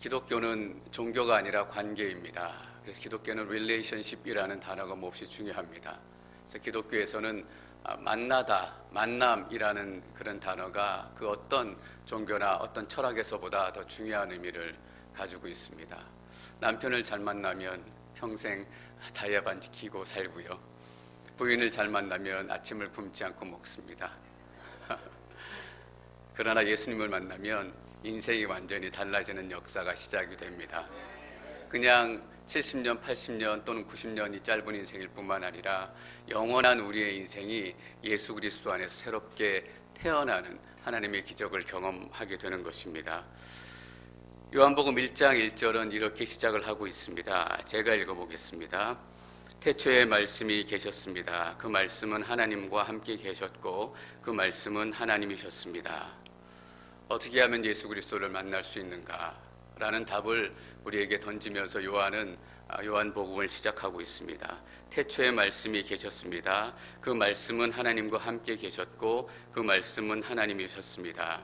기독교는 종교가 아니라 관계입니다. 그래서 기독교는 relationship이라는 단어가 몹시 중요합니다. 그래서 기독교에서는 만나다, 만남이라는 그런 단어가 그 어떤 종교나 어떤 철학에서보다 더 중요한 의미를 가지고 있습니다. 남편을 잘 만나면 평생 다이아 반지 끼고 살고요. 부인을 잘 만나면 아침을 굶지 않고 먹습니다. 그러나 예수님을 만나면 인생이 완전히 달라지는 역사가 시작이 됩니다. 그냥 70년, 80년 또는 90년이 짧은 인생일 뿐만 아니라 영원한 우리의 인생이 예수 그리스도 안에서 새롭게 태어나는 하나님의 기적을 경험하게 되는 것입니다. 요한복음 1장 1절은 이렇게 시작을 하고 있습니다. 제가 읽어보겠습니다. 태초에 말씀이 계셨습니다. 그 말씀은 하나님과 함께 계셨고 그 말씀은 하나님이셨습니다. 어떻게 하면 예수 그리스도를 만날 수 있는가? 라는 답을 우리에게 던지면서 요한은 요한복음을 시작하고 있습니다. 태초에 말씀이 계셨습니다. 그 말씀은 하나님과 함께 계셨고 그 말씀은 하나님이셨습니다.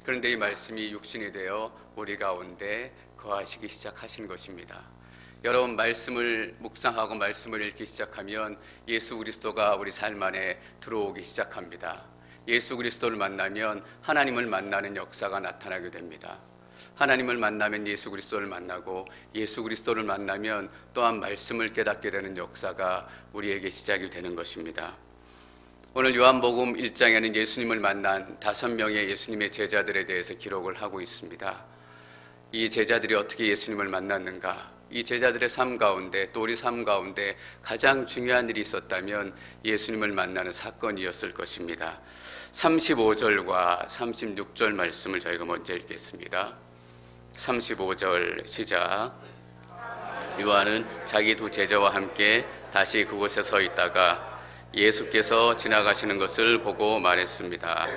그런데 이 말씀이 육신이 되어 우리 가운데 거하시기 시작하신 것입니다. 여러분, 말씀을 묵상하고 말씀을 읽기 시작하면 예수 그리스도가 우리 삶 안에 들어오기 시작합니다. 예수 그리스도를 만나면 하나님을 만나는 역사가 나타나게 됩니다. 하나님을 만나면 예수 그리스도를 만나고 예수 그리스도를 만나면 또한 말씀을 깨닫게 되는 역사가 우리에게 시작이 되는 것입니다. 오늘 요한복음 1장에는 예수님을 만난 5명의 예수님의 제자들에 대해서 기록을 하고 있습니다. 이 제자들이 어떻게 예수님을 만났는가? 이 제자들의 삶 가운데 또 우리 삶 가운데 가장 중요한 일이 있었다면 예수님을 만나는 사건이었을 것입니다. 35절과 36절 말씀을 저희가 먼저 읽겠습니다. 35절 시작. 요한은 자기 두 제자와 함께 다시 그곳에 서 있다가 예수께서 지나가시는 것을 보고 말했습니다.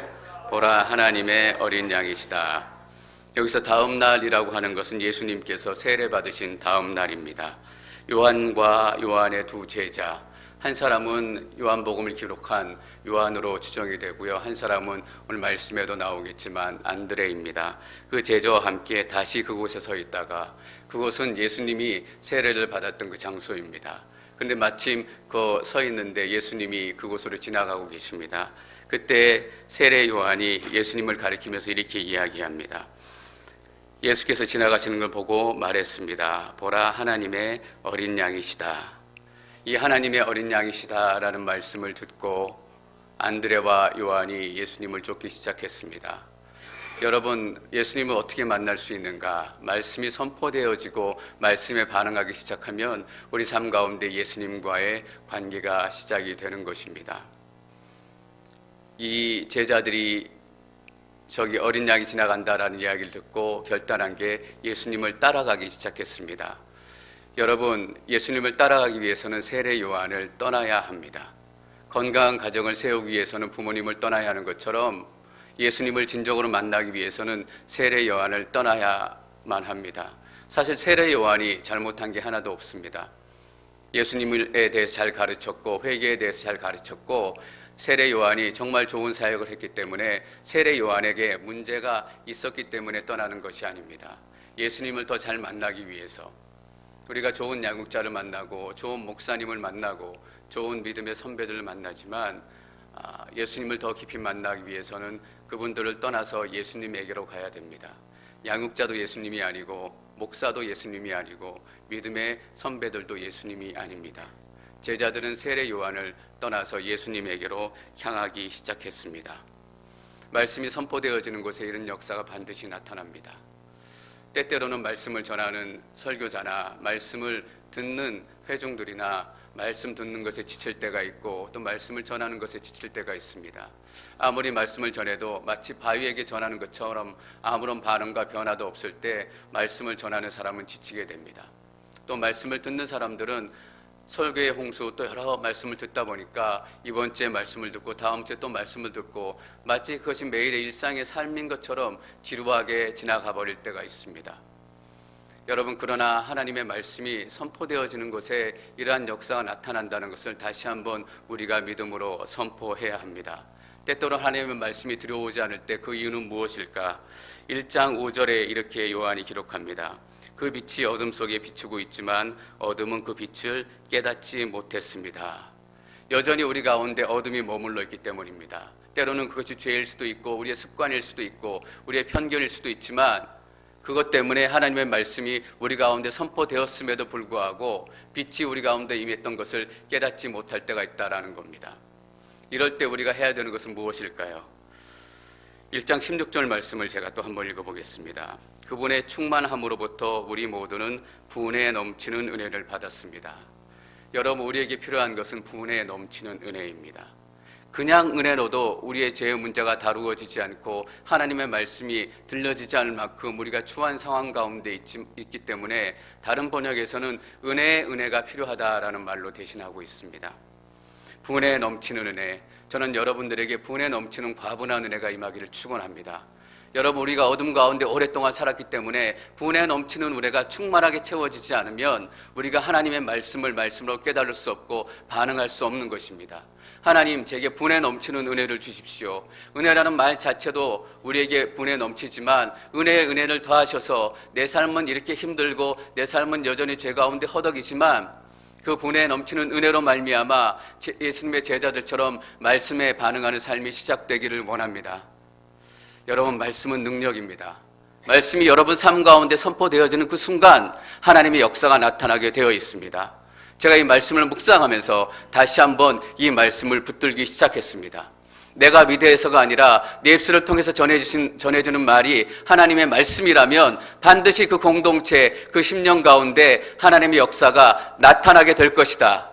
보라, 하나님의 어린 양이시다. 여기서 다음 날이라고 하는 것은 예수님께서 세례 받으신 다음 날입니다. 요한과 요한의 두 제자, 한 사람은 요한복음을 기록한 요한으로 추정이 되고요. 한 사람은 오늘 말씀에도 나오겠지만 안드레입니다. 그 제자와 함께 다시 그곳에 서 있다가 그곳은 예수님이 세례를 받았던 그 장소입니다. 그런데 마침 그 서 있는데 예수님이 그곳으로 지나가고 계십니다. 그때 세례 요한이 예수님을 가리키면서 이렇게 이야기합니다. 예수께서 지나가시는 걸 보고 말했습니다. 보라, 하나님의 어린 양이시다. 이 하나님의 어린 양이시다라는 말씀을 듣고 안드레와 요한이 예수님을 쫓기 시작했습니다. 여러분, 예수님을 어떻게 만날 수 있는가? 말씀이 선포되어지고 말씀에 반응하기 시작하면 우리 삶 가운데 예수님과의 관계가 시작이 되는 것입니다. 이 제자들이 저기 어린 양이 지나간다라는 이야기를 듣고 결단한 게 예수님을 따라가기 시작했습니다. 여러분, 예수님을 따라가기 위해서는 세례 요한을 떠나야 합니다. 건강한 가정을 세우기 위해서는 부모님을 떠나야 하는 것처럼 예수님을 진정으로 만나기 위해서는 세례 요한을 떠나야만 합니다. 사실 세례 요한이 잘못한 게 하나도 없습니다. 예수님에 대해서 잘 가르쳤고 회개에 대해서 잘 가르쳤고 세례 요한이 정말 좋은 사역을 했기 때문에 세례 요한에게 문제가 있었기 때문에 떠나는 것이 아닙니다. 예수님을 더 잘 만나기 위해서 우리가 좋은 양육자를 만나고 좋은 목사님을 만나고 좋은 믿음의 선배들을 만나지만 예수님을 더 깊이 만나기 위해서는 그분들을 떠나서 예수님에게로 가야 됩니다. 양육자도 예수님이 아니고 목사도 예수님이 아니고 믿음의 선배들도 예수님이 아닙니다. 제자들은 세례 요한을 떠나서 예수님에게로 향하기 시작했습니다. 말씀이 선포되어지는 곳에 이런 역사가 반드시 나타납니다. 때때로는 말씀을 전하는 설교자나 말씀을 듣는 회중들이나 말씀 듣는 것에 지칠 때가 있고 또 말씀을 전하는 것에 지칠 때가 있습니다. 아무리 말씀을 전해도 마치 바위에게 전하는 것처럼 아무런 반응과 변화도 없을 때 말씀을 전하는 사람은 지치게 됩니다. 또 말씀을 듣는 사람들은 설교의 홍수 또 여러 말씀을 듣다 보니까 이번 주에 말씀을 듣고 다음 주에 또 말씀을 듣고 마치 그것이 매일의 일상의 삶인 것처럼 지루하게 지나가 버릴 때가 있습니다. 여러분, 그러나 하나님의 말씀이 선포되어지는 곳에 이러한 역사가 나타난다는 것을 다시 한번 우리가 믿음으로 선포해야 합니다. 때때로 하나님의 말씀이 들어오지 않을 때 그 이유는 무엇일까? 1장 5절에 이렇게 요한이 기록합니다. 그 빛이 어둠 속에 비추고 있지만 어둠은 그 빛을 깨닫지 못했습니다. 여전히 우리 가운데 어둠이 머물러 있기 때문입니다. 때로는 그것이 죄일 수도 있고 우리의 습관일 수도 있고 우리의 편견일 수도 있지만 그것 때문에 하나님의 말씀이 우리 가운데 선포되었음에도 불구하고 빛이 우리 가운데 임했던 것을 깨닫지 못할 때가 있다라는 겁니다. 이럴 때 우리가 해야 되는 것은 무엇일까요? 1장 16절 말씀을 제가 또 한번 읽어보겠습니다. 그분의 충만함으로부터 우리 모두는 분에 넘치는 은혜를 받았습니다. 여러분, 우리에게 필요한 것은 분에 넘치는 은혜입니다. 그냥 은혜로도 우리의 죄의 문제가 다루어지지 않고 하나님의 말씀이 들려지지 않을 만큼 우리가 추한 상황 가운데 있기 때문에 다른 번역에서는 은혜가 필요하다라는 말로 대신하고 있습니다. 분에 넘치는 은혜, 저는 여러분들에게 분에 넘치는 과분한 은혜가 임하기를 축원합니다. 여러분, 우리가 어둠 가운데 오랫동안 살았기 때문에 분에 넘치는 은혜가 충만하게 채워지지 않으면 우리가 하나님의 말씀으로 깨달을 수 없고 반응할 수 없는 것입니다. 하나님, 제게 분에 넘치는 은혜를 주십시오. 은혜라는 말 자체도 우리에게 분에 넘치지만 은혜에 은혜를 더하셔서 내 삶은 이렇게 힘들고 내 삶은 여전히 죄 가운데 허덕이지만 그 분에 넘치는 은혜로 말미암아 예수님의 제자들처럼 말씀에 반응하는 삶이 시작되기를 원합니다. 여러분, 말씀은 능력입니다. 말씀이 여러분 삶 가운데 선포되어지는 그 순간 하나님의 역사가 나타나게 되어 있습니다. 제가 이 말씀을 묵상하면서 다시 한번 이 말씀을 붙들기 시작했습니다. 내가 위대해서가 아니라 내 입술을 통해서 전해주는 말이 하나님의 말씀이라면 반드시 그 공동체, 그 심령 가운데 하나님의 역사가 나타나게 될 것이다.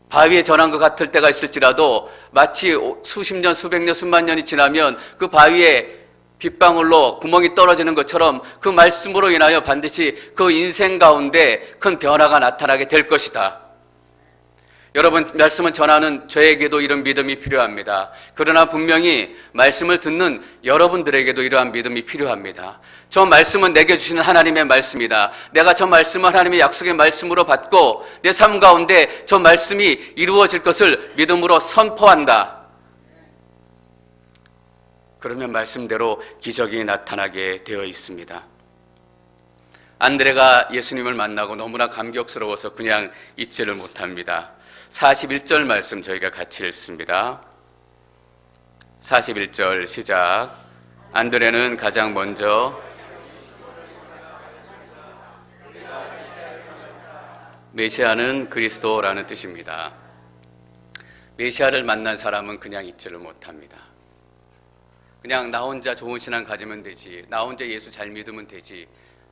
바위에 전한 것 같을 때가 있을지라도 마치 수십 년, 수백 년, 수만 년이 지나면 그 바위에 빗방울로 구멍이 떨어지는 것처럼 그 말씀으로 인하여 반드시 그 인생 가운데 큰 변화가 나타나게 될 것이다. 여러분, 말씀을 전하는 저에게도 이런 믿음이 필요합니다. 그러나 분명히 말씀을 듣는 여러분들에게도 이러한 믿음이 필요합니다. 저 말씀은 내게 주시는 하나님의 말씀이다. 내가 저 말씀을 하나님의 약속의 말씀으로 받고 내 삶 가운데 저 말씀이 이루어질 것을 믿음으로 선포한다. 그러면 말씀대로 기적이 나타나게 되어 있습니다. 안드레가 예수님을 만나고 너무나 감격스러워서 그냥 잊지를 못합니다. 41절 말씀 저희가 같이 읽습니다. 41절 시작. 안드레는 가장 먼저 메시아는 그리스도라는 뜻입니다. 메시아를 만난 사람은 그냥 잊지를 못합니다. 그냥 나 혼자 좋은 신앙 가지면 되지, 나 혼자 예수 잘 믿으면 되지,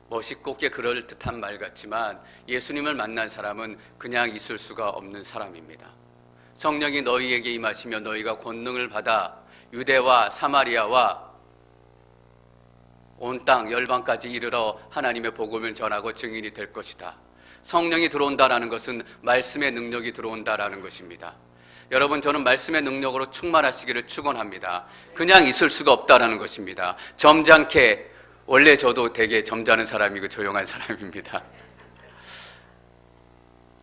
멋있고 꽤 그럴듯한 말 같지만 예수님을 만난 사람은 그냥 있을 수가 없는 사람입니다. 성령이 너희에게 임하시며 너희가 권능을 받아 유대와 사마리아와 온 땅 열방까지 이르러 하나님의 복음을 전하고 증인이 될 것이다. 성령이 들어온다라는 것은 말씀의 능력이 들어온다라는 것입니다. 여러분, 저는 말씀의 능력으로 충만하시기를 축원합니다. 그냥 있을 수가 없다라는 것입니다. 점잖게, 원래 저도 되게 점잖은 사람이고 조용한 사람입니다.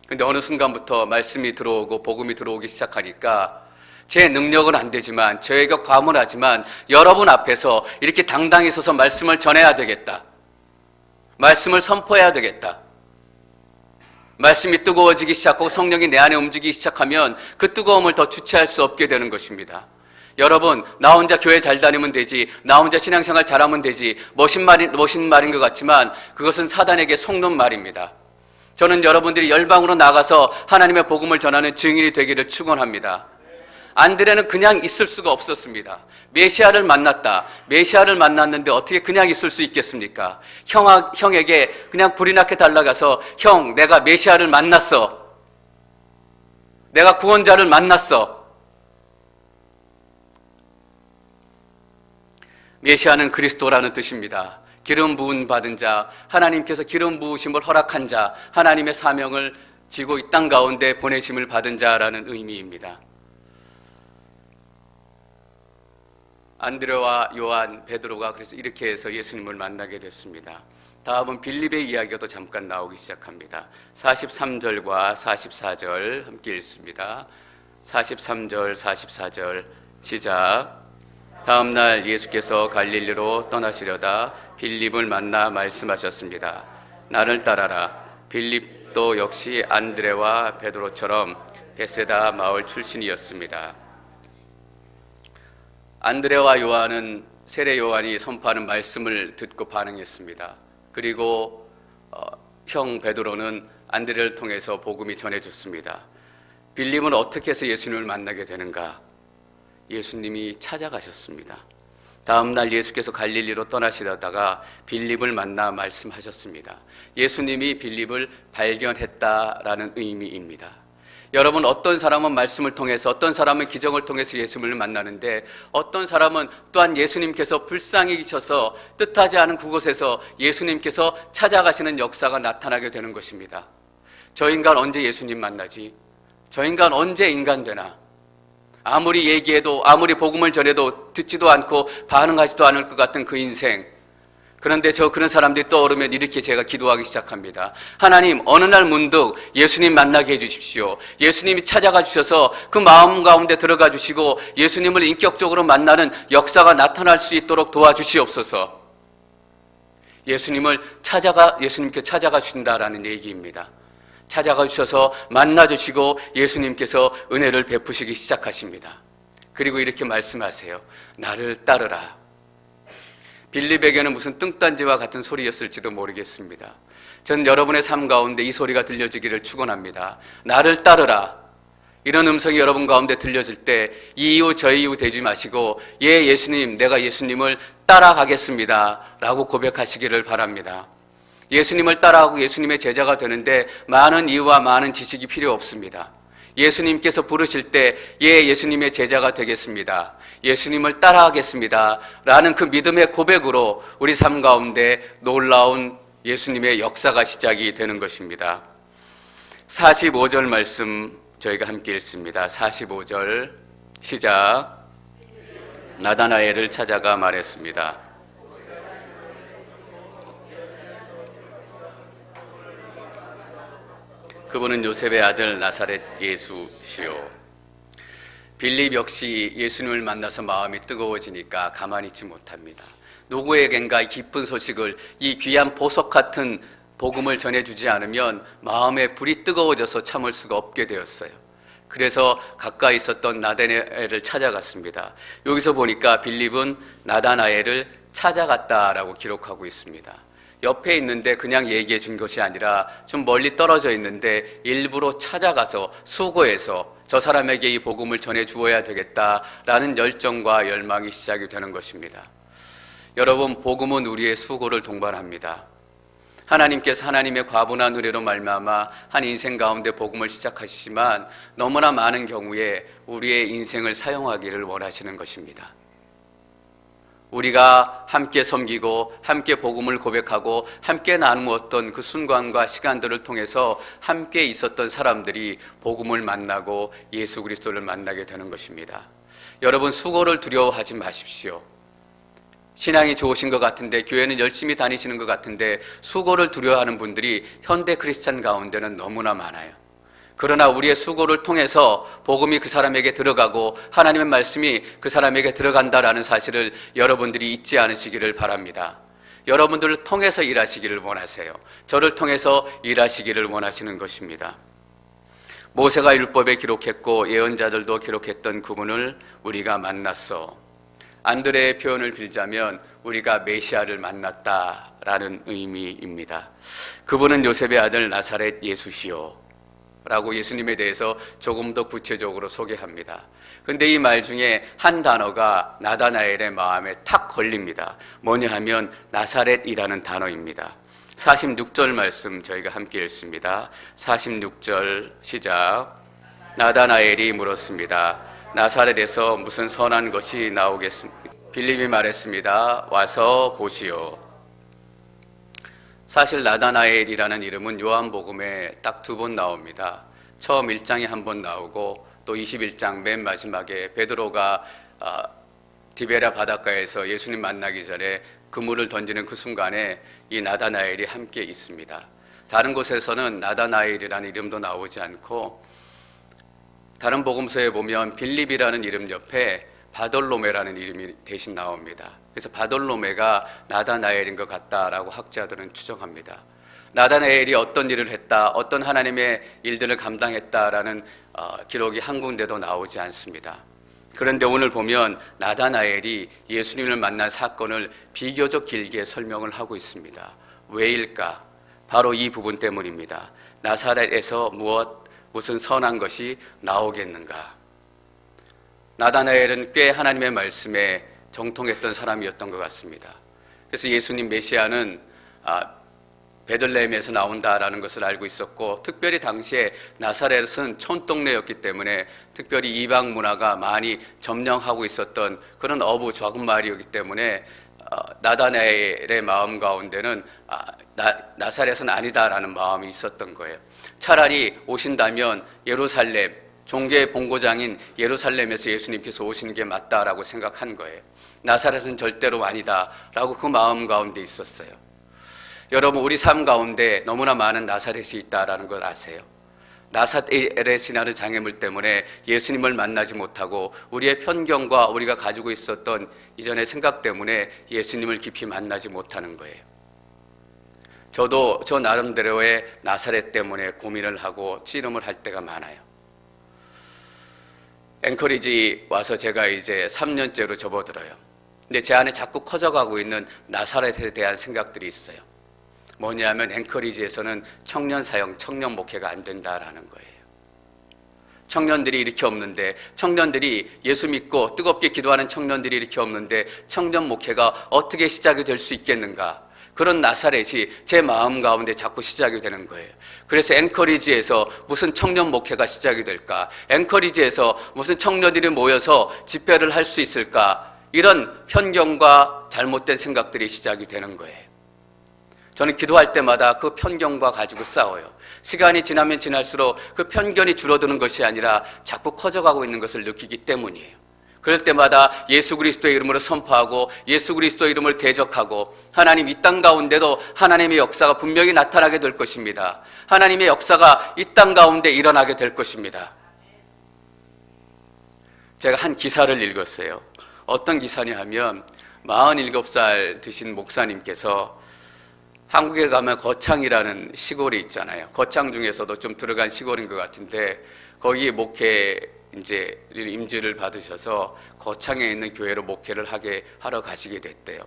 근데 어느 순간부터 말씀이 들어오고 복음이 들어오기 시작하니까 제 능력은 안 되지만, 저희가 과문하지만 여러분 앞에서 이렇게 당당히 서서 말씀을 전해야 되겠다. 말씀을 선포해야 되겠다. 말씀이 뜨거워지기 시작하고 성령이 내 안에 움직이기 시작하면 그 뜨거움을 더 주체할 수 없게 되는 것입니다. 여러분, 나 혼자 교회 잘 다니면 되지, 나 혼자 신앙생활 잘하면 되지, 멋진 말인 것 같지만 그것은 사단에게 속는 말입니다. 저는 여러분들이 열방으로 나가서 하나님의 복음을 전하는 증인이 되기를 축원합니다. 안드레는 그냥 있을 수가 없었습니다. 메시아를 만났다. 메시아를 만났는데 어떻게 그냥 있을 수 있겠습니까? 형에게 그냥 불이 나게 달려가서, 형, 내가 메시아를 만났어. 내가 구원자를 만났어. 메시아는 그리스도라는 뜻입니다. 기름 부은 받은 자, 하나님께서 기름 부으심을 허락한 자, 하나님의 사명을 지고 이 땅 가운데 보내심을 받은 자라는 의미입니다. 안드레와 요한, 베드로가 그래서 이렇게 해서 예수님을 만나게 됐습니다. 다음은 빌립의 이야기가 또 잠깐 나오기 시작합니다. 43절과 44절 함께 읽습니다. 43절, 44절 시작. 다음 날 예수께서 갈릴리로 떠나시려다 빌립을 만나 말씀하셨습니다. 나를 따라라. 빌립도 역시 안드레와 베드로처럼 베세다 마을 출신이었습니다. 안드레와 요한은 세례 요한이 선포하는 말씀을 듣고 반응했습니다. 그리고 형 베드로는 안드레를 통해서 복음이 전해졌습니다. 빌립은 어떻게 해서 예수님을 만나게 되는가? 예수님이 찾아가셨습니다. 다음 날 예수께서 갈릴리로 떠나시다가 빌립을 만나 말씀하셨습니다. 예수님이 빌립을 발견했다라는 의미입니다. 여러분, 어떤 사람은 말씀을 통해서, 어떤 사람은 기적을 통해서 예수님을 만나는데, 어떤 사람은 또한 예수님께서 불쌍히 계셔서 뜻하지 않은 그곳에서 예수님께서 찾아가시는 역사가 나타나게 되는 것입니다. 저 인간 언제 예수님 만나지? 저 인간 언제 인간 되나? 아무리 얘기해도, 아무리 복음을 전해도 듣지도 않고 반응하지도 않을 것 같은 그 인생. 그런데 그런 사람들이 떠오르면 이렇게 제가 기도하기 시작합니다. 하나님, 어느 날 문득 예수님 만나게 해주십시오. 예수님이 찾아가 주셔서 그 마음 가운데 들어가 주시고 예수님을 인격적으로 만나는 역사가 나타날 수 있도록 도와주시옵소서. 예수님께 찾아가 주신다라는 얘기입니다. 찾아가 주셔서 만나 주시고 예수님께서 은혜를 베푸시기 시작하십니다. 그리고 이렇게 말씀하세요. 나를 따르라. 빌립에게는 무슨 뚱딴지와 같은 소리였을지도 모르겠습니다. 전 여러분의 삶 가운데 이 소리가 들려지기를 축원합니다. 나를 따르라. 이런 음성이 여러분 가운데 들려질 때 이 이유 저 이유 되지 마시고 예, 예수님, 내가 예수님을 따라가겠습니다 라고 고백하시기를 바랍니다. 예수님을 따라하고 예수님의 제자가 되는데 많은 이유와 많은 지식이 필요 없습니다. 예수님께서 부르실 때 예, 예수님의 제자가 되겠습니다. 예수님을 따라하겠습니다 라는 그 믿음의 고백으로 우리 삶 가운데 놀라운 예수님의 역사가 시작이 되는 것입니다. 45절 말씀 저희가 함께 읽습니다. 45절 시작. 나다나엘을 찾아가 말했습니다. 그분은 요셉의 아들 나사렛 예수시요. 빌립 역시 예수님을 만나서 마음이 뜨거워지니까 가만히 있지 못합니다. 누구에겐가 기쁜 소식을, 이 귀한 보석 같은 복음을 전해주지 않으면 마음에 불이 뜨거워져서 참을 수가 없게 되었어요. 그래서 가까이 있었던 나다나엘을 찾아갔습니다. 여기서 보니까 빌립은 나다나엘을 찾아갔다라고 기록하고 있습니다. 옆에 있는데 그냥 얘기해 준 것이 아니라 좀 멀리 떨어져 있는데 일부러 찾아가서 수고해서 저 사람에게 이 복음을 전해 주어야 되겠다라는 열정과 열망이 시작이 되는 것입니다. 여러분, 복음은 우리의 수고를 동반합니다. 하나님께서 하나님의 과분한 은혜로 말미암아 한 인생 가운데 복음을 시작하시지만 너무나 많은 경우에 우리의 인생을 사용하기를 원하시는 것입니다. 우리가 함께 섬기고 함께 복음을 고백하고 함께 나누었던 그 순간과 시간들을 통해서 함께 있었던 사람들이 복음을 만나고 예수 그리스도를 만나게 되는 것입니다. 여러분, 수고를 두려워하지 마십시오. 신앙이 좋으신 것 같은데, 교회는 열심히 다니시는 것 같은데 수고를 두려워하는 분들이 현대 크리스찬 가운데는 너무나 많아요. 그러나 우리의 수고를 통해서 복음이 그 사람에게 들어가고 하나님의 말씀이 그 사람에게 들어간다라는 사실을 여러분들이 잊지 않으시기를 바랍니다. 여러분들을 통해서 일하시기를 원하세요. 저를 통해서 일하시기를 원하시는 것입니다. 모세가 율법에 기록했고 예언자들도 기록했던 그분을 우리가 만났어. 안드레의 표현을 빌자면 우리가 메시아를 만났다라는 의미입니다. 그분은 요셉의 아들 나사렛 예수시요 라고 예수님에 대해서 조금 더 구체적으로 소개합니다. 그런데 이 말 중에 한 단어가 나다나엘의 마음에 탁 걸립니다. 뭐냐 하면 나사렛이라는 단어입니다. 46절 말씀 저희가 함께 읽습니다. 46절 시작. 나다나엘이 물었습니다. 나사렛에서 무슨 선한 것이 나오겠습니까? 빌립이 말했습니다. 와서 보시오. 사실 나다나엘이라는 이름은 요한복음에 딱 2번 나옵니다. 처음 1장에 한 번 나오고 또 21장 맨 마지막에 베드로가 디베랴 바닷가에서 예수님 만나기 전에 그물을 던지는 그 순간에 이 나다나엘이 함께 있습니다. 다른 곳에서는 나다나엘이라는 이름도 나오지 않고 다른 복음서에 보면 빌립이라는 이름 옆에 바돌로메라는 이름이 대신 나옵니다. 그래서 바돌로메가 나다나엘인 것 같다라고 학자들은 추정합니다. 나다나엘이 어떤 일을 했다, 어떤 하나님의 일들을 감당했다라는 기록이 한 군데도 나오지 않습니다. 그런데 오늘 보면 나다나엘이 예수님을 만난 사건을 비교적 길게 설명을 하고 있습니다. 왜일까? 바로 이 부분 때문입니다. 나사렛에서 무슨 선한 것이 나오겠는가? 나다나엘은 꽤 하나님의 말씀에 정통했던 사람이었던 것 같습니다. 그래서 예수님 메시아는 베들레헴에서 나온다라는 것을 알고 있었고, 특별히 당시에 나사렛은 촌동네였기 때문에 특별히 이방 문화가 많이 점령하고 있었던 그런 어부 작은 마을이었기 때문에 나다나엘의 마음 가운데는 나사렛은 아니다라는 마음이 있었던 거예요. 차라리 오신다면 예루살렘, 종교의 본고장인 예루살렘에서 예수님께서 오시는 게 맞다라고 생각한 거예요. 나사렛은 절대로 아니다라고 그 마음 가운데 있었어요. 여러분, 우리 삶 가운데 너무나 많은 나사렛이 있다라는 걸 아세요? 나사렛이라는 장애물 때문에 예수님을 만나지 못하고 우리의 편견과 우리가 가지고 있었던 이전의 생각 때문에 예수님을 깊이 만나지 못하는 거예요. 저도 저 나름대로의 나사렛 때문에 고민을 하고 씨름을 할 때가 많아요. 앵커리지 와서 제가 이제 3년째로 접어들어요. 근데 제 안에 자꾸 커져가고 있는 나사렛에 대한 생각들이 있어요. 뭐냐면 앵커리지에서는 청년 사역, 청년 목회가 안 된다라는 거예요. 청년들이 이렇게 없는데, 청년들이 예수 믿고 뜨겁게 기도하는 청년들이 이렇게 없는데 청년 목회가 어떻게 시작이 될 수 있겠는가? 그런 나사렛이 제 마음 가운데 자꾸 시작이 되는 거예요. 그래서 앵커리지에서 무슨 청년 목회가 시작이 될까? 앵커리지에서 무슨 청년들이 모여서 집회를 할 수 있을까? 이런 편견과 잘못된 생각들이 시작이 되는 거예요. 저는 기도할 때마다 그 편견과 가지고 싸워요. 시간이 지나면 지날수록 그 편견이 줄어드는 것이 아니라 자꾸 커져가고 있는 것을 느끼기 때문이에요. 그럴 때마다 예수 그리스도의 이름으로 선포하고 예수 그리스도의 이름을 대적하고, 하나님 이 땅 가운데도 하나님의 역사가 분명히 나타나게 될 것입니다. 하나님의 역사가 이 땅 가운데 일어나게 될 것입니다. 제가 한 기사를 읽었어요. 어떤 기사냐 하면 47살 되신 목사님께서 한국에 가면 거창이라는 시골이 있잖아요. 거창 중에서도 좀 들어간 시골인 것 같은데 거기에 목회 임지를 받으셔서 거창에 있는 교회로 목회를 하러 가시게 됐대요.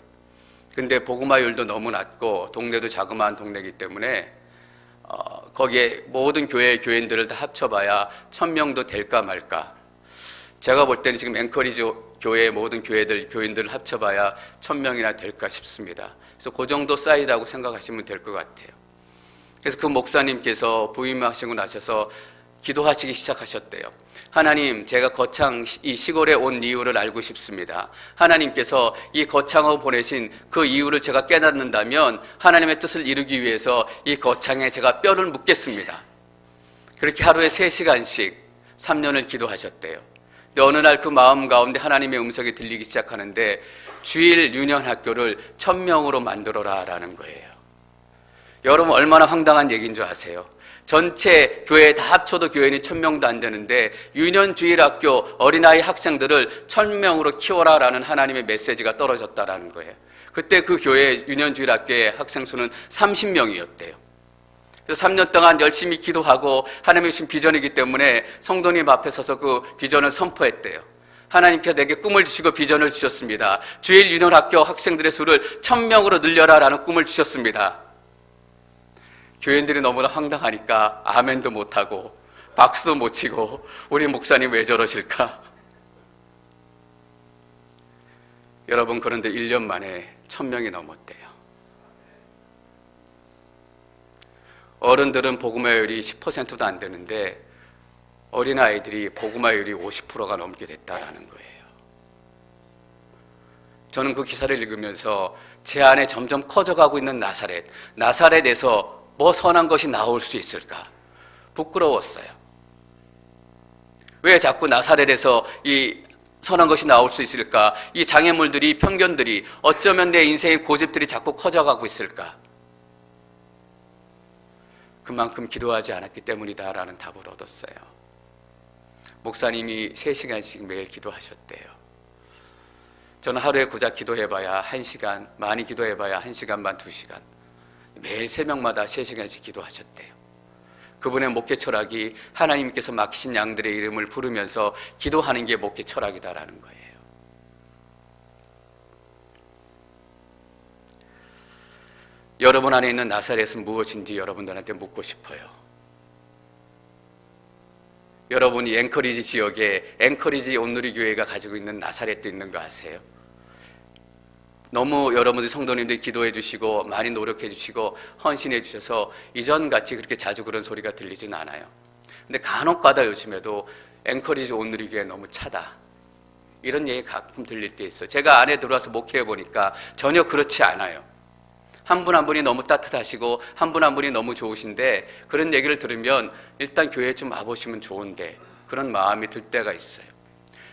근데 복음화율도 너무 낮고 동네도 자그마한 동네이기 때문에 거기에 모든 교인들을 다 합쳐봐야 1000명도 될까 말까. 제가 볼 때는 지금 앵커리지 교회의 모든 교인들을 합쳐봐야 1000명이나 될까 싶습니다. 그래서 그 정도 사이즈라고 생각하시면 될 것 같아요. 그래서 그 목사님께서 부임하시고 나셔서 기도하시기 시작하셨대요. 하나님, 제가 거창 이 시골에 온 이유를 알고 싶습니다. 하나님께서 이 거창으로 보내신 그 이유를 제가 깨닫는다면 하나님의 뜻을 이루기 위해서 이 거창에 제가 뼈를 묻겠습니다. 그렇게 하루에 3시간씩 3년을 기도하셨대요. 근데 어느 날 그 마음 가운데 하나님의 음성이 들리기 시작하는데 주일 유년학교를 1000명으로 만들어라 라는 거예요. 여러분, 얼마나 황당한 얘기인 줄 아세요? 전체 교회 다 합쳐도 교인이 1000명도 안 되는데 유년 주일학교 어린아이 학생들을 1000명으로 키워라 라는 하나님의 메시지가 떨어졌다라는 거예요. 그때 그 교회 유년 주일학교의 학생 수는 30명이었대요. 그래서 3년 동안 열심히 기도하고 하나님의 주신 비전이기 때문에 성도님 앞에 서서 그 비전을 선포했대요. 하나님께서 내게 꿈을 주시고 비전을 주셨습니다. 주일 유년학교 학생들의 수를 1000명으로 늘려라 라는 꿈을 주셨습니다. 교인들이 너무나 황당하니까 아멘도 못하고 박수도 못 치고 우리 목사님 왜 저러실까? 여러분, 그런데 1년 만에 1000명이 넘었대요. 어른들은 복음화율이 10%도 안 되는데 어린아이들이 복음화율이 50%가 넘게 됐다라는 거예요. 저는 그 기사를 읽으면서 제 안에 점점 커져가고 있는 나사렛에서 뭐 선한 것이 나올 수 있을까? 부끄러웠어요. 왜 자꾸 나사렛에서 이 선한 것이 나올 수 있을까? 이 장애물들이, 편견들이, 어쩌면 내 인생의 고집들이 자꾸 커져가고 있을까? 그만큼 기도하지 않았기 때문이다라는 답을 얻었어요. 목사님이 3시간씩 매일 기도하셨대요. 저는 하루에 고작 기도해봐야 1시간, 많이 기도해봐야 1시간 반, 2시간. 매일 새벽마다 3시간씩 기도하셨대요. 그분의 목회 철학이 하나님께서 맡기신 양들의 이름을 부르면서 기도하는 게 목회 철학이다라는 거예요. 여러분 안에 있는 나사렛은 무엇인지 여러분들한테 묻고 싶어요. 여러분이 앵커리지 지역에 앵커리지 온누리 교회가 가지고 있는 나사렛도 있는 거 아세요? 너무 여러분들 성도님들이 기도해 주시고 많이 노력해 주시고 헌신해 주셔서 이전같이 그렇게 자주 그런 소리가 들리진 않아요. 근데 간혹가다 요즘에도 앵커리지 온누리 교회 너무 차다, 이런 얘기 가끔 들릴 때 있어요. 제가 안에 들어와서 목회해 보니까 전혀 그렇지 않아요. 한 분 한 분이 너무 따뜻하시고 한 분 한 분이 너무 좋으신데, 그런 얘기를 들으면 일단 교회에 좀 와보시면 좋은데 그런 마음이 들 때가 있어요.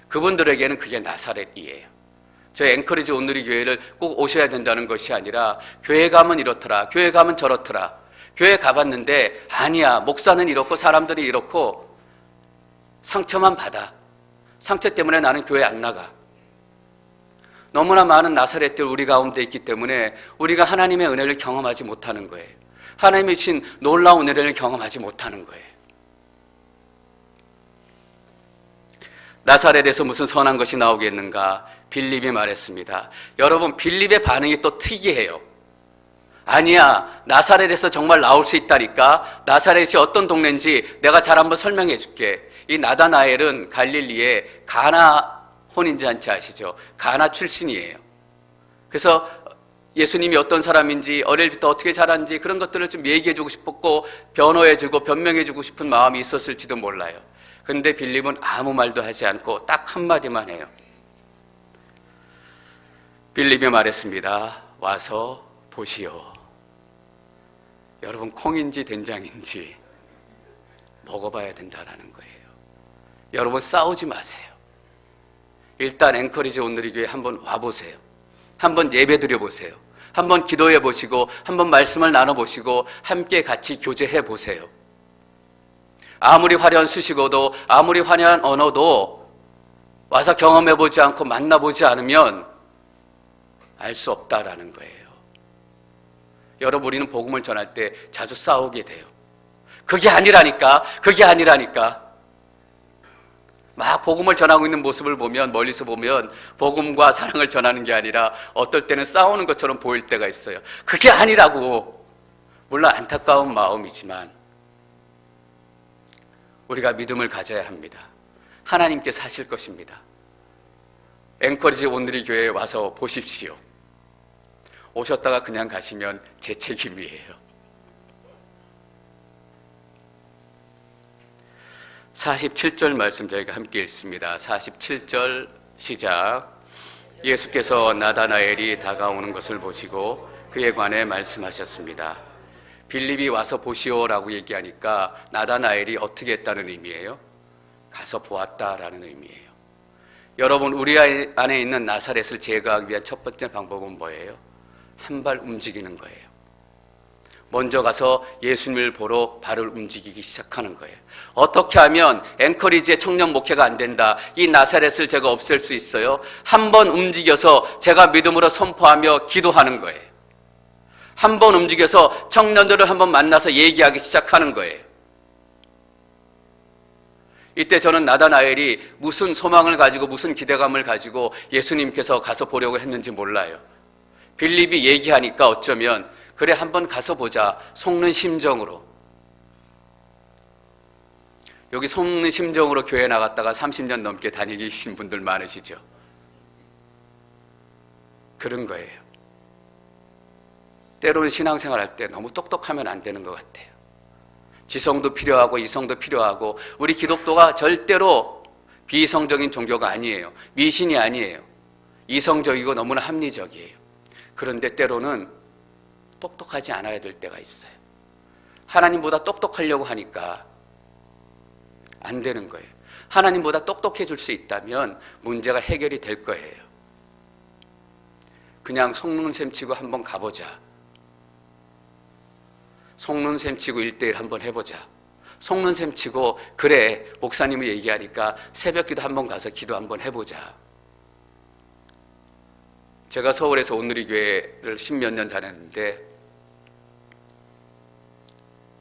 그분들에게는 그게 나사렛이에요. 저 앵커리지 온누리 교회를 꼭 오셔야 된다는 것이 아니라, 교회 가면 이렇더라, 교회 가면 저렇더라, 교회 가봤는데 아니야, 목사는 이렇고 사람들이 이렇고, 상처만 받아, 상처 때문에 나는 교회 안 나가. 너무나 많은 나사렛들 우리 가운데 있기 때문에 우리가 하나님의 은혜를 경험하지 못하는 거예요. 하나님이 주신 놀라운 은혜를 경험하지 못하는 거예요. 나사렛에서 무슨 선한 것이 나오겠는가? 빌립이 말했습니다. 여러분, 빌립의 반응이 또 특이해요. 아니야, 나사렛에서 정말 나올 수 있다니까. 나사렛이 어떤 동네인지 내가 잘 한번 설명해 줄게. 이 나다나엘은 갈릴리의 가나 혼인잔치 아시죠? 가나 출신이에요. 그래서 예수님이 어떤 사람인지, 어릴 때부터 어떻게 자랐는지 그런 것들을 좀 얘기해주고 싶었고, 변호해주고 변명해주고 싶은 마음이 있었을지도 몰라요. 그런데 빌립은 아무 말도 하지 않고 딱 한마디만 해요. 빌립이 말했습니다. 와서 보시오. 여러분, 콩인지 된장인지 먹어봐야 된다라는 거예요. 여러분, 싸우지 마세요. 일단 앵커리지 온누리 교회 한번 와보세요. 한번 예배 드려보세요. 한번 기도해 보시고 한번 말씀을 나눠보시고 함께 같이 교제해 보세요. 아무리 화려한 수식어도 아무리 화려한 언어도 와서 경험해보지 않고 만나보지 않으면 알 수 없다라는 거예요. 여러분, 우리는 복음을 전할 때 자주 싸우게 돼요. 그게 아니라니까, 그게 아니라니까. 막 복음을 전하고 있는 모습을 보면, 멀리서 보면 복음과 사랑을 전하는 게 아니라 어떨 때는 싸우는 것처럼 보일 때가 있어요. 그게 아니라고. 물론 안타까운 마음이지만 우리가 믿음을 가져야 합니다. 하나님께서 하실 것입니다. 앵커리지 온누리 교회에 와서 보십시오. 오셨다가 그냥 가시면 제 책임이에요. 47절 말씀 저희가 함께 읽습니다. 47절 시작. 예수께서 나다나엘이 다가오는 것을 보시고 그에 관해 말씀하셨습니다. 빌립이 와서 보시오라고 얘기하니까 나다나엘이 어떻게 했다는 의미예요? 가서 보았다라는 의미예요. 여러분, 우리 안에 있는 나사렛을 제거하기 위한 첫 번째 방법은 뭐예요? 한 발 움직이는 거예요. 먼저 가서 예수님을 보러 발을 움직이기 시작하는 거예요. 어떻게 하면 앵커리지의 청년 목회가 안 된다, 이 나사렛을 제가 없앨 수 있어요? 한 번 움직여서 제가 믿음으로 선포하며 기도하는 거예요. 한 번 움직여서 청년들을 한번 만나서 얘기하기 시작하는 거예요. 이때 저는 나다나엘이 무슨 소망을 가지고 무슨 기대감을 가지고 예수님께서 가서 보려고 했는지 몰라요. 빌립이 얘기하니까 어쩌면 그래, 한번 가서 보자, 속는 심정으로. 여기 속는 심정으로 교회 나갔다가 30년 넘게 다니신 분들 많으시죠? 그런 거예요. 때로는 신앙생활 할 때 너무 똑똑하면 안 되는 것 같아요. 지성도 필요하고 이성도 필요하고, 우리 기독교가 절대로 비이성적인 종교가 아니에요. 미신이 아니에요. 이성적이고 너무나 합리적이에요. 그런데 때로는 똑똑하지 않아야 될 때가 있어요. 하나님보다 똑똑하려고 하니까 안 되는 거예요. 하나님보다 똑똑해질 수 있다면 문제가 해결이 될 거예요. 그냥 속는 셈 치고 한번 가보자. 속는 셈 치고 1대1 한번 해보자. 속는 셈 치고 그래 목사님이 얘기하니까 새벽기도 한번 가서 기도 한번 해보자. 제가 서울에서 온누리교회를 10몇 년 다녔는데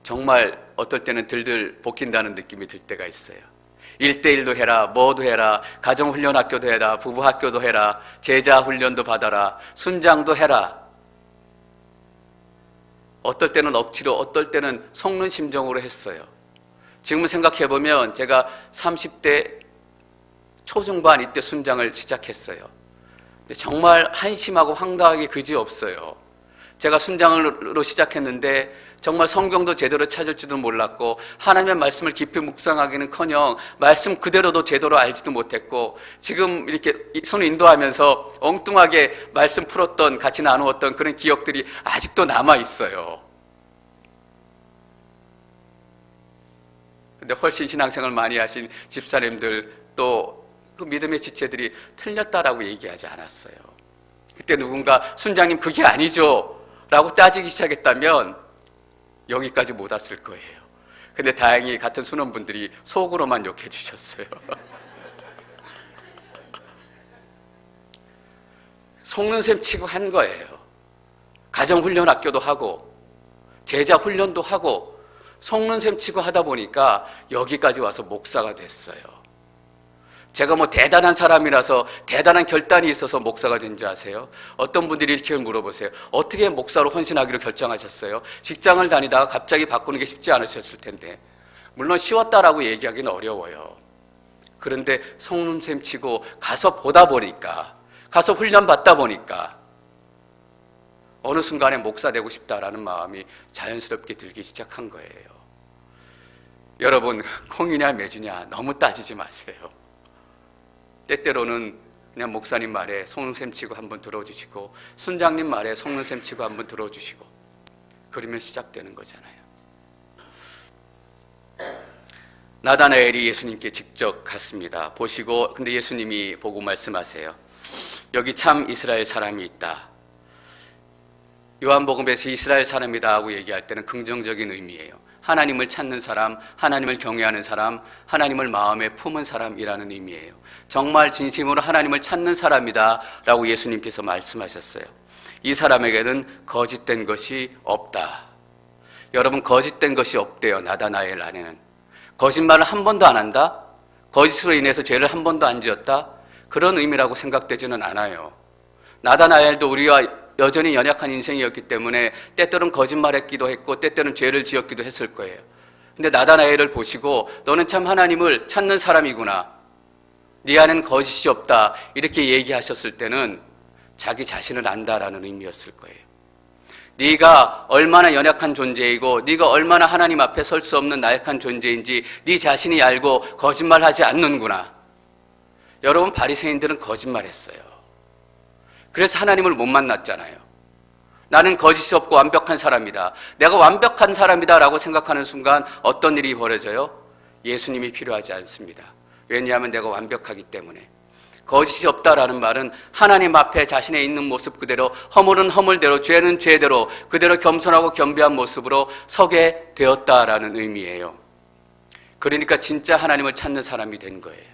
정말 어떨 때는 들들 볶인다는 느낌이 들 때가 있어요. 1대1도 해라, 뭐도 해라, 가정훈련학교도 해라, 부부학교도 해라, 제자훈련도 받아라, 순장도 해라. 어떨 때는 억지로, 어떨 때는 속는 심정으로 했어요. 지금 생각해보면 제가 30대 초중반 이때 순장을 시작했어요. 근데 정말 한심하고 황당하게 그지없어요. 제가 순장으로 시작했는데 정말 성경도 제대로 찾을지도 몰랐고 하나님의 말씀을 깊이 묵상하기는커녕 말씀 그대로도 제대로 알지도 못했고 지금 이렇게 손을 인도하면서 엉뚱하게 말씀 풀었던 같이 나누었던 그런 기억들이 아직도 남아있어요. 근데 훨씬 신앙생활 많이 하신 집사님들 또 그 믿음의 지체들이 틀렸다라고 얘기하지 않았어요. 그때 누군가 순장님 그게 아니죠 라고 따지기 시작했다면 여기까지 못 왔을 거예요. 근데 다행히 같은 순원분들이 속으로만 욕해 주셨어요. 속는 셈 치고 한 거예요. 가정훈련학교도 하고 제자훈련도 하고 속는 셈 치고 하다 보니까 여기까지 와서 목사가 됐어요. 제가 뭐 대단한 사람이라서 대단한 결단이 있어서 목사가 된 줄 아세요? 어떤 분들이 이렇게 물어보세요. 어떻게 목사로 헌신하기로 결정하셨어요? 직장을 다니다가 갑자기 바꾸는 게 쉽지 않으셨을 텐데. 물론 쉬웠다라고 얘기하기는 어려워요. 그런데 속는 셈 치고 가서 보다 보니까, 가서 훈련 받다 보니까 어느 순간에 목사 되고 싶다라는 마음이 자연스럽게 들기 시작한 거예요. 여러분, 콩이냐 매주냐 너무 따지지 마세요. 때때로는 그냥 목사님 말에 속는 셈 치고 한번 들어주시고 순장님 말에 속는 셈 치고 한번 들어주시고 그러면 시작되는 거잖아요. 나다나엘이 예수님께 직접 갔습니다. 보시고 근데 예수님이 보고 말씀하세요. 여기 참 이스라엘 사람이 있다. 요한복음에서 이스라엘 사람이다 하고 얘기할 때는 긍정적인 의미예요. 하나님을 찾는 사람, 하나님을 경외하는 사람, 하나님을 마음에 품은 사람이라는 의미예요. 정말 진심으로 하나님을 찾는 사람이다 라고 예수님께서 말씀하셨어요. 이 사람에게는 거짓된 것이 없다. 여러분, 거짓된 것이 없대요. 나다나엘 안에는. 거짓말을 한 번도 안 한다? 거짓으로 인해서 죄를 한 번도 안 지었다? 그런 의미라고 생각되지는 않아요. 나다나엘도 우리와 여전히 연약한 인생이었기 때문에 때때로는 거짓말했기도 했고 때때로는 죄를 지었기도 했을 거예요. 근데 나다나엘을 보시고 너는 참 하나님을 찾는 사람이구나. 네 안에는 거짓이 없다. 이렇게 얘기하셨을 때는 자기 자신을 안다라는 의미였을 거예요. 네가 얼마나 연약한 존재이고 네가 얼마나 하나님 앞에 설 수 없는 나약한 존재인지 네 자신이 알고 거짓말하지 않는구나. 여러분, 바리새인들은 거짓말했어요. 그래서 하나님을 못 만났잖아요. 나는 거짓이 없고 완벽한 사람이다. 내가 완벽한 사람이다 라고 생각하는 순간 어떤 일이 벌어져요? 예수님이 필요하지 않습니다. 왜냐하면 내가 완벽하기 때문에. 거짓이 없다라는 말은 하나님 앞에 자신의 있는 모습 그대로, 허물은 허물대로, 죄는 죄대로 그대로 겸손하고 겸비한 모습으로 서게 되었다라는 의미예요. 그러니까 진짜 하나님을 찾는 사람이 된 거예요.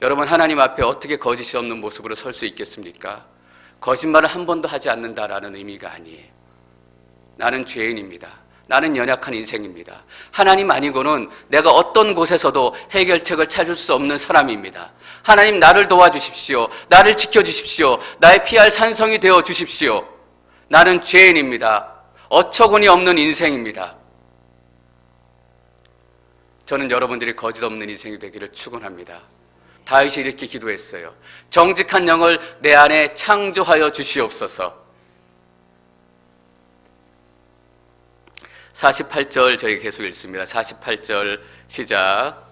여러분, 하나님 앞에 어떻게 거짓이 없는 모습으로 설 수 있겠습니까? 거짓말을 한 번도 하지 않는다라는 의미가 아니에요. 나는 죄인입니다. 나는 연약한 인생입니다. 하나님 아니고는 내가 어떤 곳에서도 해결책을 찾을 수 없는 사람입니다. 하나님, 나를 도와주십시오. 나를 지켜주십시오. 나의 피할 산성이 되어 주십시오. 나는 죄인입니다. 어처구니 없는 인생입니다. 저는 여러분들이 거짓 없는 인생이 되기를 축원합니다. 다윗이 이렇게 기도했어요. 정직한 영을 내 안에 창조하여 주시옵소서. 48절 저희 계속 읽습니다. 48절 시작.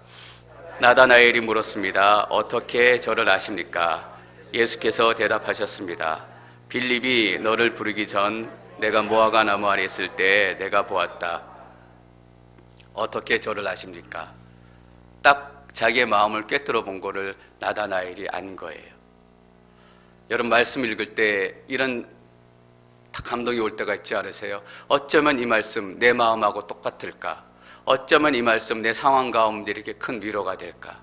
나다나엘이 물었습니다. 어떻게 저를 아십니까? 예수께서 대답하셨습니다. 빌립이 너를 부르기 전 내가 무화과 나무 아래 있을 때 내가 보았다. 어떻게 저를 아십니까? 딱 자기의 마음을 꿰뚫어 본 거를 나다나엘이 안 거예요. 여러분, 말씀 읽을 때 이런 감동이 올 때가 있지 않으세요? 어쩌면 이 말씀 내 마음하고 똑같을까? 어쩌면 이 말씀 내 상황 가운데 이렇게 큰 위로가 될까?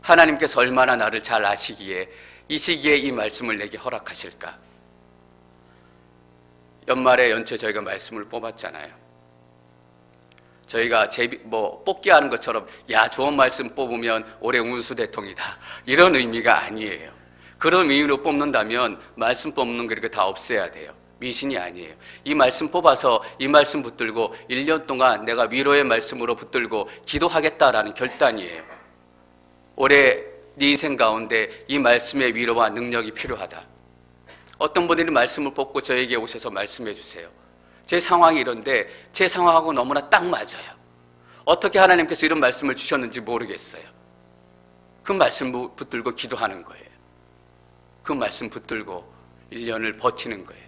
하나님께서 얼마나 나를 잘 아시기에 이 시기에 이 말씀을 내게 허락하실까? 연말에 연초에 저희가 말씀을 뽑았잖아요. 저희가 뽑기 하는 것처럼 야 좋은 말씀 뽑으면 올해 운수 대통이다 이런 의미가 아니에요. 그런 의미로 뽑는다면 말씀 뽑는 거 이렇게 다 없애야 돼요. 미신이 아니에요. 이 말씀 뽑아서 이 말씀 붙들고 1년 동안 내가 위로의 말씀으로 붙들고 기도하겠다라는 결단이에요. 올해 네 인생 가운데 이 말씀의 위로와 능력이 필요하다. 어떤 분들이 말씀을 뽑고 저에게 오셔서 말씀해 주세요. 제 상황이 이런데 제 상황하고 너무나 딱 맞아요. 어떻게 하나님께서 이런 말씀을 주셨는지 모르겠어요. 그 말씀 붙들고 기도하는 거예요. 그 말씀 붙들고 1년을 버티는 거예요.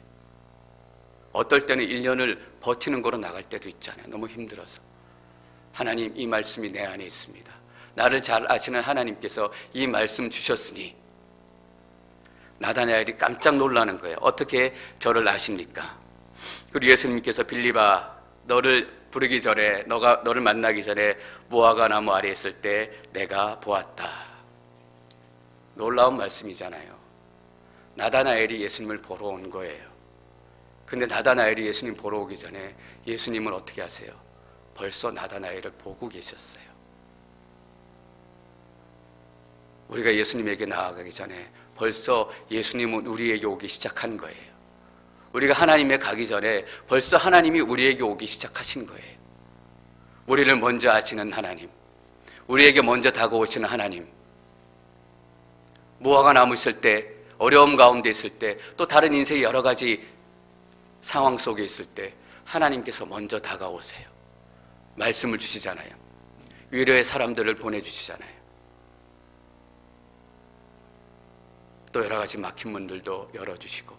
어떨 때는 1년을 버티는 거로 나갈 때도 있잖아요. 너무 힘들어서. 하나님, 이 말씀이 내 안에 있습니다. 나를 잘 아시는 하나님께서 이 말씀 주셨으니 나다나엘이 깜짝 놀라는 거예요. 어떻게 저를 아십니까? 그리고 예수님께서 빌립아, 너를 부르기 전에 너를 만나기 전에 무화과 나무 아래에 있을 때 내가 보았다. 놀라운 말씀이잖아요. 나다나엘이 예수님을 보러 온 거예요. 근데 나다나엘이 예수님 보러 오기 전에 예수님은 어떻게 하세요? 벌써 나다나엘을 보고 계셨어요. 우리가 예수님에게 나아가기 전에 벌써 예수님은 우리에게 오기 시작한 거예요. 우리가 하나님에 가기 전에 벌써 하나님이 우리에게 오기 시작하신 거예요. 우리를 먼저 아시는 하나님, 우리에게 먼저 다가오시는 하나님. 무화과 나무 있을 때, 어려움 가운데 있을 때, 또 다른 인생의 여러 가지 상황 속에 있을 때 하나님께서 먼저 다가오세요. 말씀을 주시잖아요. 위로의 사람들을 보내주시잖아요. 또 여러 가지 막힌 문들도 열어주시고.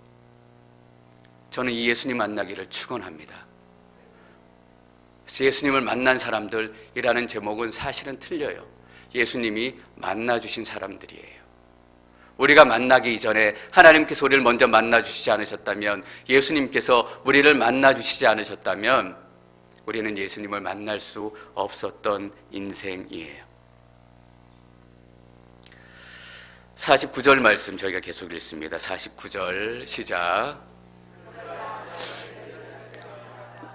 저는 이 예수님 만나기를 축원합니다. 그래서 예수님을 만난 사람들이라는 제목은 사실은 틀려요. 예수님이 만나주신 사람들이에요. 우리가 만나기 이전에 하나님께서 우리를 먼저 만나주시지 않으셨다면, 예수님께서 우리를 만나주시지 않으셨다면 우리는 예수님을 만날 수 없었던 인생이에요. 49절 말씀 저희가 계속 읽습니다. 49절 시작.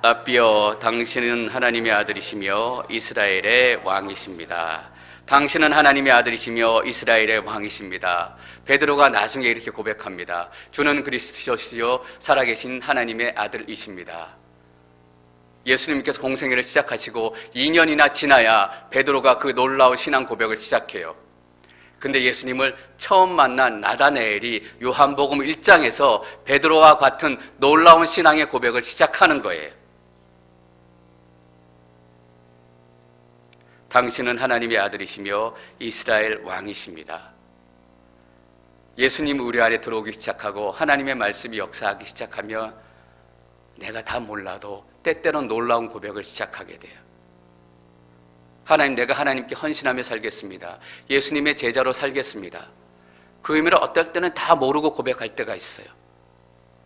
라삐여, 당신은 하나님의 아들이시며 이스라엘의 왕이십니다. 당신은 하나님의 아들이시며 이스라엘의 왕이십니다. 베드로가 나중에 이렇게 고백합니다. 주는 그리스도시요 살아계신 하나님의 아들이십니다. 예수님께서 공생애를 시작하시고 2년이나 지나야 베드로가 그 놀라운 신앙 고백을 시작해요. 근데 예수님을 처음 만난 나다나엘이 요한복음 1장에서 베드로와 같은 놀라운 신앙의 고백을 시작하는 거예요. 당신은 하나님의 아들이시며 이스라엘 왕이십니다. 예수님이 우리 안에 들어오기 시작하고 하나님의 말씀이 역사하기 시작하면 내가 다 몰라도 때때로는 놀라운 고백을 시작하게 돼요. 하나님, 내가 하나님께 헌신하며 살겠습니다. 예수님의 제자로 살겠습니다. 그 의미를 어떨 때는 다 모르고 고백할 때가 있어요.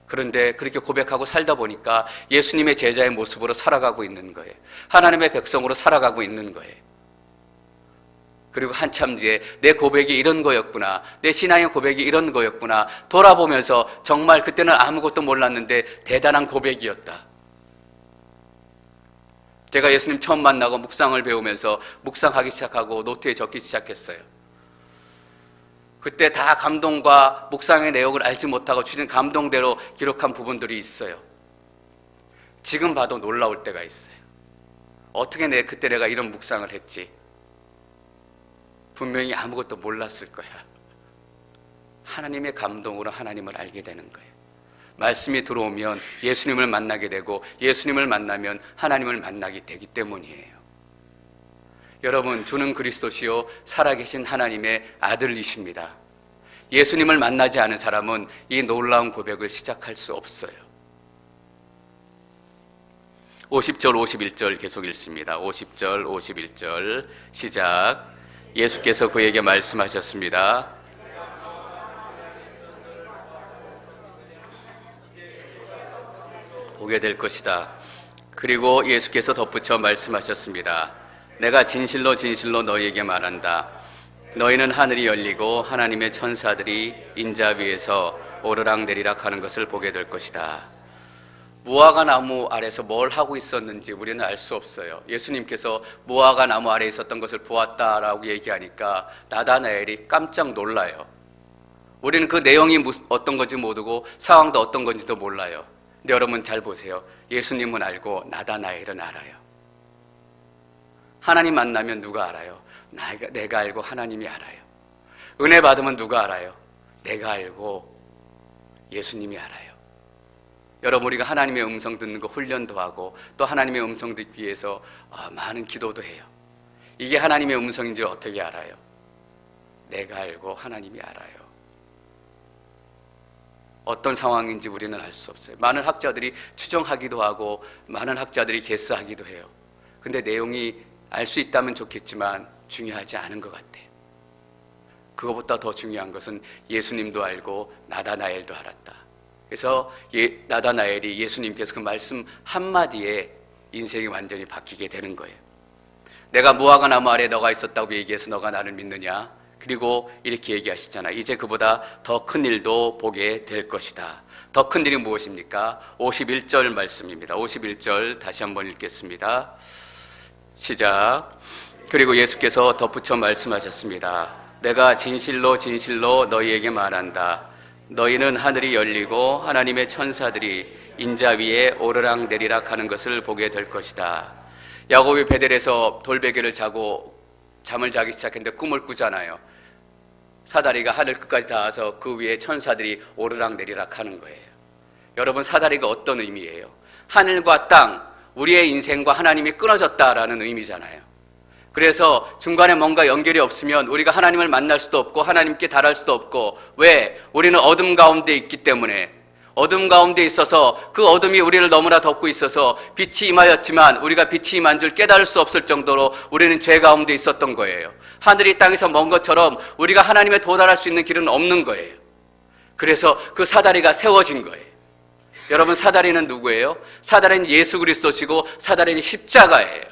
그런데 그렇게 고백하고 살다 보니까 예수님의 제자의 모습으로 살아가고 있는 거예요. 하나님의 백성으로 살아가고 있는 거예요. 그리고 한참 뒤에 내 고백이 이런 거였구나, 내 신앙의 고백이 이런 거였구나 돌아보면서 정말 그때는 아무것도 몰랐는데 대단한 고백이었다. 제가 예수님 처음 만나고 묵상을 배우면서 묵상하기 시작하고 노트에 적기 시작했어요. 그때 다 감동과 묵상의 내용을 알지 못하고 주신 감동대로 기록한 부분들이 있어요. 지금 봐도 놀라울 때가 있어요. 어떻게 그때 내가 이런 묵상을 했지? 분명히 아무것도 몰랐을 거야. 하나님의 감동으로 하나님을 알게 되는 거예요. 말씀이 들어오면 예수님을 만나게 되고 예수님을 만나면 하나님을 만나게 되기 때문이에요. 여러분, 주는 그리스도시요 살아계신 하나님의 아들이십니다. 예수님을 만나지 않은 사람은 이 놀라운 고백을 시작할 수 없어요. 50절 51절 계속 읽습니다. 50절 51절 시작. 예수께서 그에게 말씀하셨습니다. 보게 될 것이다. 그리고 예수께서 덧붙여 말씀하셨습니다. 내가 진실로 진실로 너희에게 말한다. 너희는 하늘이 열리고 하나님의 천사들이 인자 위에서 오르락내리락 하는 것을 보게 될 것이다. 무화과 나무 아래서 뭘 하고 있었는지 우리는 알 수 없어요. 예수님께서 무화과 나무 아래에 있었던 것을 보았다라고 얘기하니까 나다나엘이 깜짝 놀라요. 우리는 그 내용이 어떤 건지 모르고 상황도 어떤 건지도 몰라요. 근데 여러분 잘 보세요. 예수님은 알고 나다나엘은 알아요. 하나님 만나면 누가 알아요? 내가 알고 하나님이 알아요. 은혜 받으면 누가 알아요? 내가 알고 예수님이 알아요. 여러분, 우리가 하나님의 음성 듣는 거 훈련도 하고 또 하나님의 음성 듣기 위해서 많은 기도도 해요. 이게 하나님의 음성인지 어떻게 알아요? 내가 알고 하나님이 알아요. 어떤 상황인지 우리는 알 수 없어요. 많은 학자들이 추정하기도 하고 많은 학자들이 게스하기도 해요. 근데 내용이 알 수 있다면 좋겠지만 중요하지 않은 것 같아요. 그것보다 더 중요한 것은 예수님도 알고 나다나엘도 알았다. 그래서 나다나엘이 예수님께서 그 말씀 한마디에 인생이 완전히 바뀌게 되는 거예요. 내가 무화과 나무 아래 너가 있었다고 얘기해서 너가 나를 믿느냐? 그리고 이렇게 얘기하시잖아요. 이제 그보다 더 큰 일도 보게 될 것이다. 더 큰 일이 무엇입니까? 51절 말씀입니다. 51절 다시 한번 읽겠습니다. 시작. 그리고 예수께서 덧붙여 말씀하셨습니다. 내가 진실로 진실로 너희에게 말한다. 너희는 하늘이 열리고 하나님의 천사들이 인자 위에 오르락내리락 하는 것을 보게 될 것이다. 야곱이 베델에서 돌베개를 자고 잠을 자기 시작했는데 꿈을 꾸잖아요. 사다리가 하늘 끝까지 닿아서 그 위에 천사들이 오르락내리락 하는 거예요. 여러분, 사다리가 어떤 의미예요? 하늘과 땅, 우리의 인생과 하나님이 끊어졌다라는 의미잖아요. 그래서 중간에 뭔가 연결이 없으면 우리가 하나님을 만날 수도 없고 하나님께 달할 수도 없고, 왜? 우리는 어둠 가운데 있기 때문에. 어둠 가운데 있어서 그 어둠이 우리를 너무나 덮고 있어서 빛이 임하였지만 우리가 빛이 임한 줄 깨달을 수 없을 정도로 우리는 죄 가운데 있었던 거예요. 하늘이 땅에서 먼 것처럼 우리가 하나님에 도달할 수 있는 길은 없는 거예요. 그래서 그 사다리가 세워진 거예요. 여러분, 사다리는 누구예요? 사다리는 예수 그리스도시고 사다리는 십자가예요.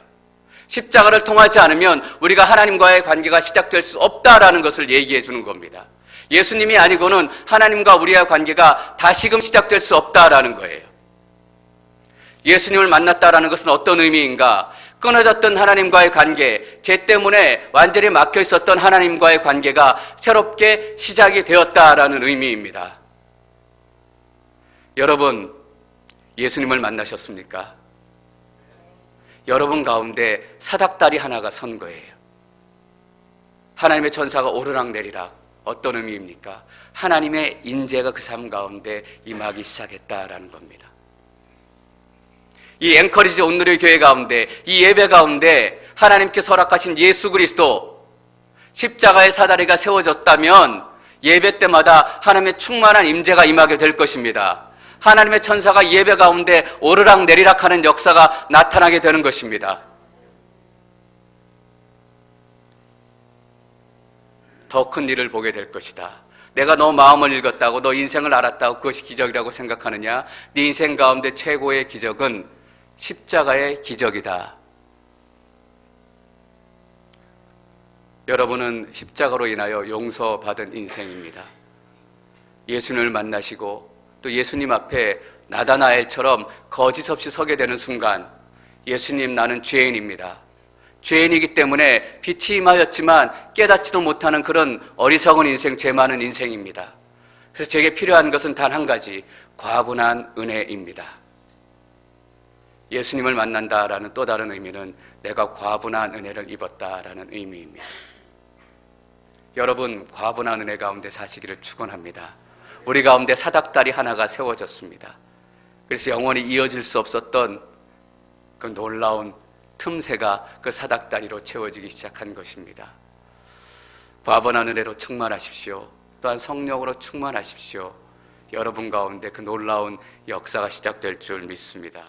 십자가를 통하지 않으면 우리가 하나님과의 관계가 시작될 수 없다라는 것을 얘기해 주는 겁니다. 예수님이 아니고는 하나님과 우리의 관계가 다시금 시작될 수 없다라는 거예요. 예수님을 만났다라는 것은 어떤 의미인가? 끊어졌던 하나님과의 관계, 죄 때문에 완전히 막혀 있었던 하나님과의 관계가 새롭게 시작이 되었다라는 의미입니다. 여러분, 예수님을 만나셨습니까? 여러분 가운데 사닥다리 하나가 선 거예요. 하나님의 천사가 오르락내리락. 어떤 의미입니까? 하나님의 인재가 그 삶 가운데 임하기 시작했다라는 겁니다. 이 앵커리지 온누리 교회 가운데, 이 예배 가운데 하나님께서 허락하신 예수 그리스도 십자가의 사다리가 세워졌다면 예배 때마다 하나님의 충만한 임재가 임하게 될 것입니다. 하나님의 천사가 예배 가운데 오르락내리락 하는 역사가 나타나게 되는 것입니다. 더 큰 일을 보게 될 것이다. 내가 너 마음을 읽었다고, 너 인생을 알았다고 그것이 기적이라고 생각하느냐? 네 인생 가운데 최고의 기적은 십자가의 기적이다. 여러분은 십자가로 인하여 용서받은 인생입니다. 예수님을 만나시고 또 예수님 앞에 나다나엘처럼 거짓 없이 서게 되는 순간, 예수님, 나는 죄인입니다. 죄인이기 때문에 빛이 임하였지만 깨닫지도 못하는 그런 어리석은 인생, 죄 많은 인생입니다. 그래서 제게 필요한 것은 단 한 가지, 과분한 은혜입니다. 예수님을 만난다라는 또 다른 의미는 내가 과분한 은혜를 입었다라는 의미입니다. 여러분, 과분한 은혜 가운데 사시기를 축원합니다. 우리 가운데 사닥다리 하나가 세워졌습니다. 그래서 영원히 이어질 수 없었던 그 놀라운 틈새가 그 사닥다리로 채워지기 시작한 것입니다. 과분한 은혜로 충만하십시오. 또한 성령으로 충만하십시오. 여러분 가운데 그 놀라운 역사가 시작될 줄 믿습니다.